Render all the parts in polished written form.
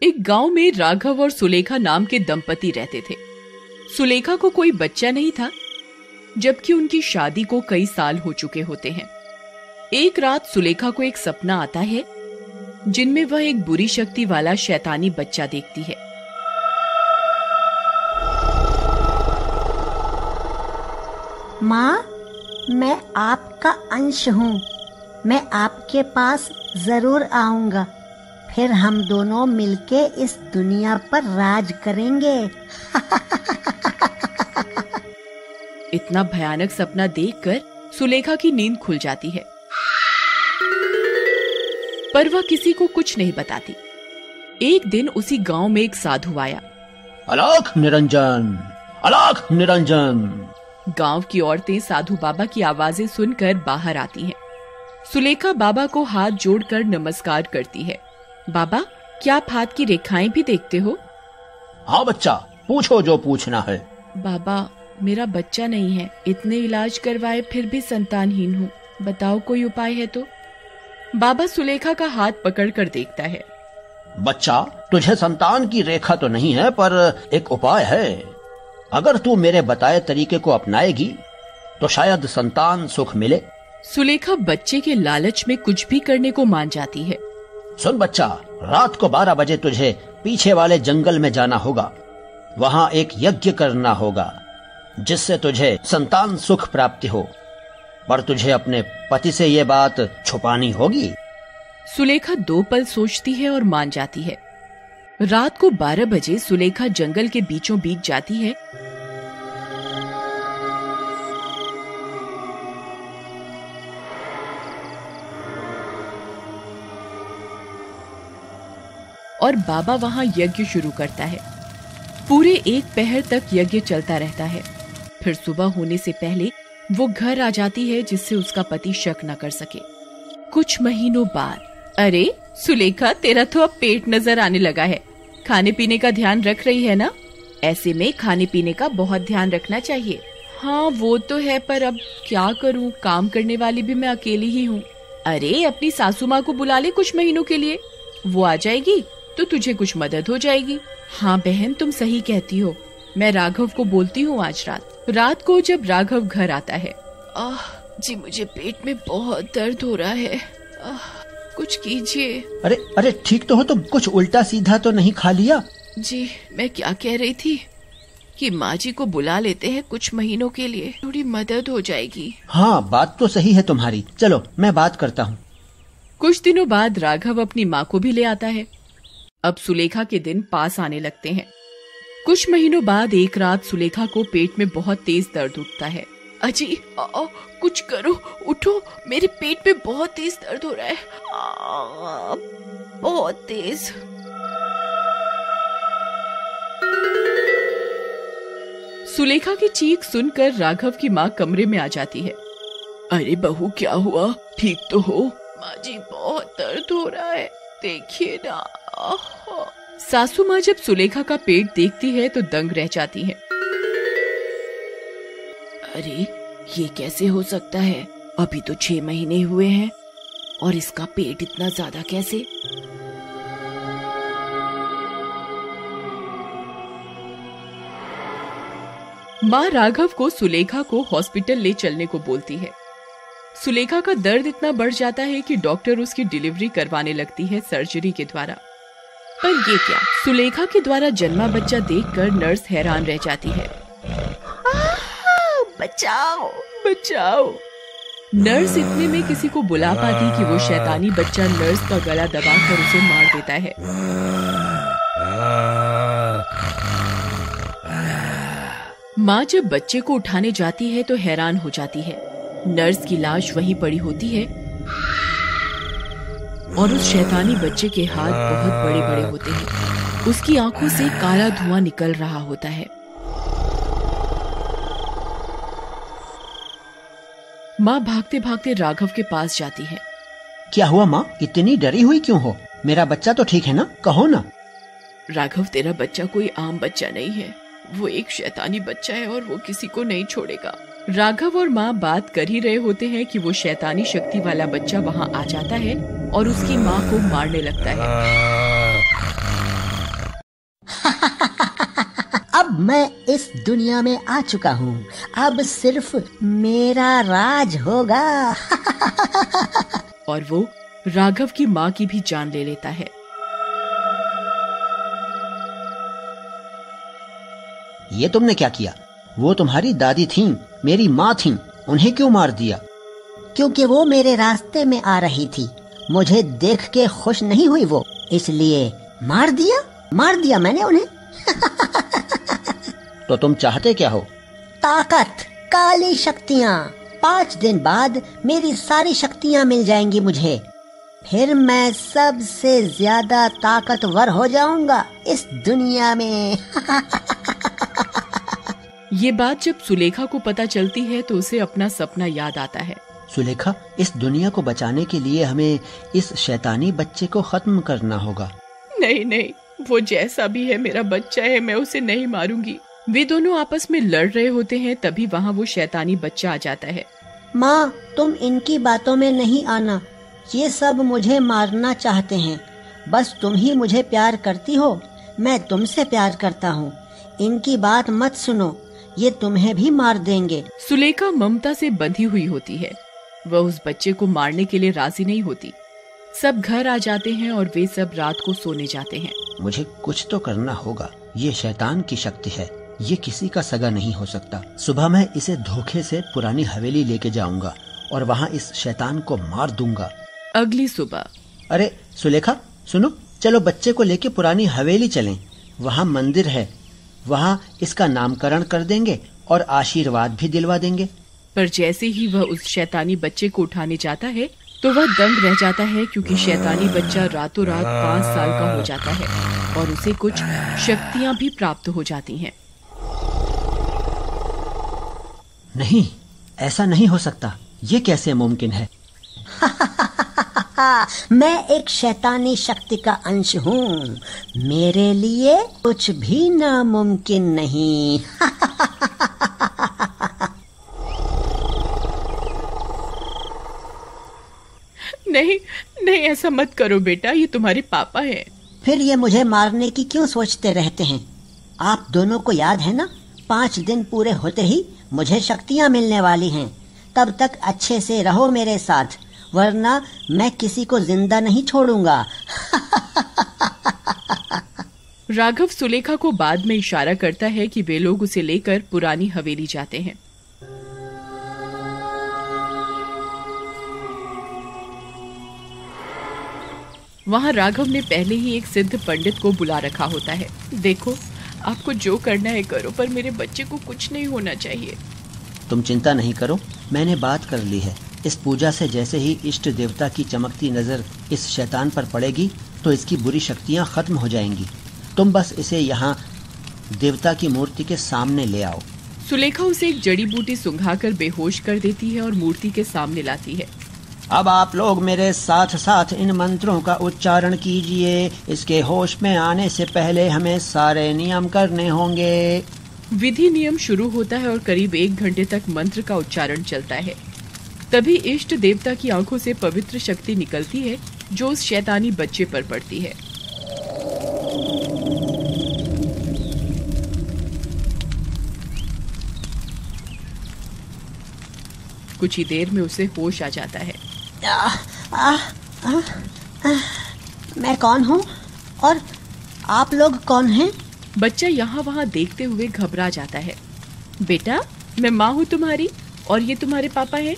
एक गांव में राघव और सुलेखा नाम के दंपति रहते थे। सुलेखा को कोई बच्चा नहीं था, जबकि उनकी शादी को कई साल हो चुके होते हैं। एक रात सुलेखा को एक सपना आता है जिनमें वह एक बुरी शक्ति वाला शैतानी बच्चा देखती है। माँ, मैं आपका अंश हूँ। मैं आपके पास जरूर आऊंगा। फिर हम दोनों मिलके इस दुनिया पर राज करेंगे। इतना भयानक सपना देखकर सुलेखा की नींद खुल जाती है, पर वह किसी को कुछ नहीं बताती। एक दिन उसी गांव में एक साधु आया। अलख निरंजन, अलख निरंजन। गांव की औरतें साधु बाबा की आवाजें सुनकर बाहर आती हैं। सुलेखा बाबा को हाथ जोड़कर नमस्कार करती है। बाबा, क्या आप हाथ की रेखाएं भी देखते हो? हाँ बच्चा, पूछो जो पूछना है। बाबा, मेरा बच्चा नहीं है। इतने इलाज करवाए फिर भी संतानहीन हूँ। बताओ कोई उपाय है तो। बाबा सुलेखा का हाथ पकड़कर देखता है। बच्चा, तुझे संतान की रेखा तो नहीं है, पर एक उपाय है। अगर तू मेरे बताए तरीके को अपनाएगी तो शायद संतान सुख मिले। सुलेखा बच्चे के लालच में कुछ भी करने को मान जाती है। सुन बच्चा, रात को 12 बजे तुझे पीछे वाले जंगल में जाना होगा। वहाँ एक यज्ञ करना होगा जिससे तुझे संतान सुख प्राप्ति हो, पर तुझे अपने पति से ये बात छुपानी होगी। सुलेखा 2 पल सोचती है और मान जाती है। रात को 12 बजे सुलेखा जंगल के बीचों बीच जाती है। और बाबा वहां यज्ञ शुरू करता है। पूरे 1 पहर तक यज्ञ चलता रहता है। फिर सुबह होने से पहले वो घर आ जाती है जिससे उसका पति शक न कर सके। कुछ महीनों बाद, अरे सुलेखा, तेरा तो अब पेट नजर आने लगा है। खाने पीने का ध्यान रख रही है ना? ऐसे में खाने पीने का बहुत ध्यान रखना चाहिए। हाँ वो तो है, पर अब क्या करूँ, काम करने वाली भी मैं अकेली ही हूँ। अरे अपनी सासू माँ को बुला ले कुछ महीनों के लिए, वो आ जाएगी तो तुझे कुछ मदद हो जाएगी। हाँ बहन, तुम सही कहती हो। मैं राघव को बोलती हूँ आज रात को जब राघव घर आता है। जी मुझे पेट में बहुत दर्द हो रहा है, कुछ कीजिए। अरे ठीक तो हो, तुम कुछ उल्टा सीधा तो नहीं खा लिया? जी मैं क्या कह रही थी कि माँ जी को बुला लेते हैं कुछ महीनों के लिए, थोड़ी मदद हो जाएगी। हाँ बात तो सही है तुम्हारी, चलो मैं बात करता हूँ। कुछ दिनों बाद राघव अपनी माँ को भी ले आता है। अब सुलेखा के दिन पास आने लगते हैं। कुछ महीनों बाद एक रात सुलेखा को पेट में बहुत तेज दर्द उठता है। अजी कुछ करो, उठो, मेरे पेट में बहुत तेज दर्द हो रहा है, बहुत तेज। सुलेखा की चीख सुनकर राघव की माँ कमरे में आ जाती है। अरे बहू, क्या हुआ, ठीक तो हो? माँ जी बहुत दर्द हो रहा है, देखिए ना। सासू माँ जब सुलेखा का पेट देखती है तो दंग रह जाती है। अरे ये कैसे हो सकता है? अभी तो 6 महीने हुए हैं और इसका पेट इतना ज्यादा कैसे? माँ राघव को सुलेखा को हॉस्पिटल ले चलने को बोलती है। सुलेखा का दर्द इतना बढ़ जाता है कि डॉक्टर उसकी डिलीवरी करवाने लगती है सर्जरी के द्वारा। पर ये क्या, सुलेखा के द्वारा जन्मा बच्चा देखकर नर्स हैरान रह जाती है। बचाओ बचाओ। नर्स इतने में किसी को बुला पाती कि वो शैतानी बच्चा नर्स का गला दबाकर उसे मार देता है। माँ जब बच्चे को उठाने जाती है तो हैरान हो जाती है। नर्स की लाश वहीं पड़ी होती है और उस शैतानी बच्चे के हाथ बहुत बड़े बड़े होते हैं। उसकी आंखों से काला धुआं निकल रहा होता है। माँ भागते भागते राघव के पास जाती है। क्या हुआ माँ, इतनी डरी हुई क्यों हो? मेरा बच्चा तो ठीक है ना, कहो ना। राघव, तेरा बच्चा कोई आम बच्चा नहीं है, वो एक शैतानी बच्चा है और वो किसी को नहीं छोड़ेगा। राघव और माँ बात कर ही रहे होते हैं कि वो शैतानी शक्ति वाला बच्चा वहाँ आ जाता है और उसकी माँ को मारने लगता है। अब मैं इस दुनिया में आ चुका हूँ, अब सिर्फ मेरा राज होगा। और वो राघव की माँ की भी जान ले लेता है। ये तुमने क्या किया? वो तुम्हारी दादी थीं, मेरी माँ थीं, उन्हें क्यों मार दिया? क्योंकि वो मेरे रास्ते में आ रही थी, मुझे देख के खुश नहीं हुई वो, इसलिए मार दिया मैंने उन्हें। तो तुम चाहते क्या हो? ताकत, काली शक्तियाँ। 5 दिन बाद मेरी सारी शक्तियाँ मिल जाएंगी मुझे, फिर मैं सबसे ज्यादा ताकतवर हो जाऊंगा इस दुनिया में। ये बात जब सुलेखा को पता चलती है तो उसे अपना सपना याद आता है। सुलेखा, इस दुनिया को बचाने के लिए हमें इस शैतानी बच्चे को खत्म करना होगा। नहीं, वो जैसा भी है मेरा बच्चा है, मैं उसे नहीं मारूंगी। वे दोनों आपस में लड़ रहे होते हैं, तभी वहाँ वो शैतानी बच्चा आ जाता है। माँ, तुम इनकी बातों में नहीं आना, ये सब मुझे मारना चाहते हैं। बस तुम ही मुझे प्यार करती हो, मैं तुमसे प्यार करता हूँ। इनकी बात मत सुनो, ये तुम्हें भी मार देंगे। सुलेखा ममता से बंधी हुई होती है, वह उस बच्चे को मारने के लिए राजी नहीं होती। सब घर आ जाते हैं और वे सब रात को सोने जाते हैं। मुझे कुछ तो करना होगा, ये शैतान की शक्ति है, ये किसी का सगा नहीं हो सकता। सुबह मैं इसे धोखे से पुरानी हवेली लेके जाऊंगा और वहाँ इस शैतान को मार दूंगा। अगली सुबह। अरे सुलेखा, सुनो, चलो बच्चे को लेके पुरानी हवेली चलें। वहाँ मंदिर है, वहाँ इसका नामकरण कर देंगे और आशीर्वाद भी दिलवा देंगे। पर जैसे ही वह उस शैतानी बच्चे को उठाने जाता है तो वह दंग रह जाता है, क्योंकि शैतानी बच्चा रातों रात 5 साल का हो जाता है और उसे कुछ शक्तियाँ भी प्राप्त हो जाती हैं। नहीं, ऐसा नहीं हो सकता, ये कैसे मुमकिन है? मैं एक शैतानी शक्ति का अंश हूँ, मेरे लिए कुछ भी नामुमकिन नहीं। नहीं, ऐसा मत करो बेटा, ये तुम्हारे पापा हैं। फिर ये मुझे मारने की क्यों सोचते रहते हैं? आप दोनों को याद है ना, 5 दिन पूरे होते ही मुझे शक्तियाँ मिलने वाली हैं। तब तक अच्छे से रहो मेरे साथ, वरना मैं किसी को जिंदा नहीं छोड़ूंगा। राघव सुलेखा को बाद में इशारा करता है कि वे लोग उसे लेकर पुरानी हवेली जाते हैं। वहाँ राघव ने पहले ही एक सिद्ध पंडित को बुला रखा होता है। देखो, आपको जो करना है करो, पर मेरे बच्चे को कुछ नहीं होना चाहिए। तुम चिंता नहीं करो, मैंने बात कर ली है। इस पूजा से जैसे ही इष्ट देवता की चमकती नजर इस शैतान पर पड़ेगी तो इसकी बुरी शक्तियाँ खत्म हो जाएंगी। तुम बस इसे यहाँ देवता की मूर्ति के सामने ले आओ। सुलेखा उसे एक जड़ी बूटी सुंघाकर बेहोश कर देती है और मूर्ति के सामने लाती है। अब आप लोग मेरे साथ साथ इन मंत्रों का उच्चारण कीजिए। इसके होश में आने से पहले हमें सारे नियम करने होंगे। विधि नियम शुरू होता है और करीब 1 घंटे तक मंत्र का उच्चारण चलता है। तभी इष्ट देवता की आंखों से पवित्र शक्ति निकलती है जो उस शैतानी बच्चे पर पड़ती है। कुछ ही देर में उसे होश आ जाता है। मैं कौन हूँ और आप लोग कौन हैं? बच्चा यहाँ वहाँ देखते हुए घबरा जाता है। बेटा, मैं माँ हूँ तुम्हारी और ये तुम्हारे पापा हैं।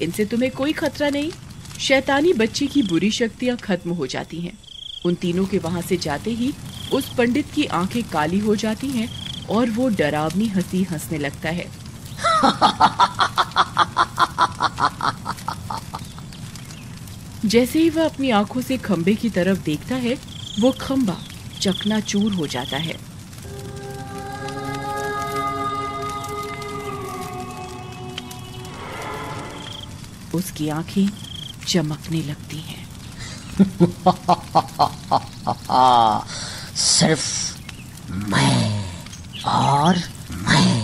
इनसे तुम्हें कोई खतरा नहीं। शैतानी बच्चे की बुरी शक्तियाँ खत्म हो जाती हैं। उन तीनों के वहाँ से जाते ही उस पंडित की आंखें काली हो जाती हैं और वो डरावनी हंसी हंसने लगता है। जैसे ही वह अपनी आंखों से खंबे की तरफ देखता है, वो खंबा चकनाचूर हो जाता है। उसकी आंखें चमकने लगती हैं। सिर्फ मैं और मैं।